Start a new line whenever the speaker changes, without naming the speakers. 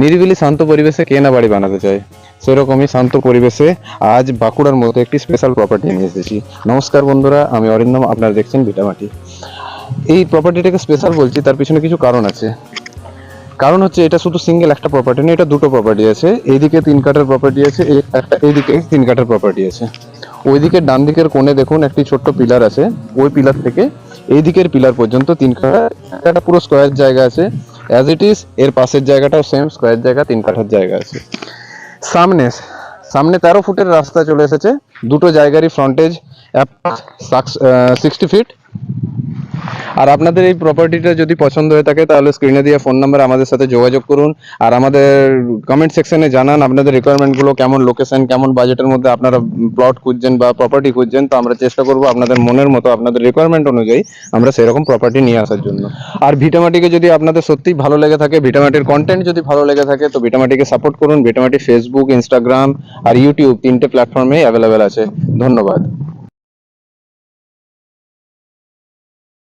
নিরিবিলি শান্ত পরিবেশে কে না বাড়ি বানাতে চায়, সেরকমই শান্ত পরিবেশে আজ বাঁকুড়ার মতো একটি স্পেশাল প্রপার্টি নিয়ে এসেছি। নমস্কার বন্ধুরা, আমি অরিন্দম, আপনারা দেখছেন ভিটামাটি। এই প্রপার্টিটাকে স্পেশাল বলছি, তার পিছনে কিছু কারণ আছে। কারণ হচ্ছে এটা শুধু সিঙ্গেল একটা প্রপার্টি না, এটা দুটো প্রপার্টি আছে। এইদিকে 3 কাঠার প্রপার্টি আছে, এইদিকে 3 কাঠার প্রপার্টি আছে। ওইদিকে ডান দিকের কোণে দেখুন একটি ছোট্ট পিলার আছে, ওই পিলার থেকে এই দিকের পিলার পর্যন্ত 3 কাঠা একটা পুরো স্কোয়ার জায়গা আছে। অ্যাজ ইট ইজ এর পাশের জায়গাটাও সেম স্কোয়ার জায়গা, 3 কাঠার জায়গা আছে। সামনে সামনে 13 ফুটের রাস্তা চলে এসেছে। দুটো জায়গারই ফ্রন্টেজ 60 ফিট। আর আপনাদের এই প্রপার্টিটা যদি পছন্দ হয়ে থাকে তাহলে স্ক্রিনে দিয়ে ফোন নাম্বার আমাদের সাথে যোগাযোগ করুন। আর আমাদের কমেন্ট সেকশনে জানান আপনাদের রিকোয়ারমেন্টগুলো, কেমন লোকেশন, কেমন বাজেটের মধ্যে আপনারা প্লট খুঁজছেন বা প্রপার্টি খুঁজছেন। তো আমরা চেষ্টা করবো আপনাদের মনের মতো, আপনাদের রিকোয়ারমেন্ট অনুযায়ী আমরা সেরকম প্রপার্টি নিয়ে আসার জন্য। আর ভিটামাটিকে যদি আপনাদের সত্যিই ভালো লেগে থাকে, ভিটামাটির কন্টেন্ট যদি ভালো লেগে থাকে, তো ভিটামাটিকে সাপোর্ট করুন। ভিটামাটি ফেসবুক, ইনস্টাগ্রাম আর ইউটিউব 3টে প্ল্যাটফর্মে অ্যাভেলেবেল আছে। ধন্যবাদ।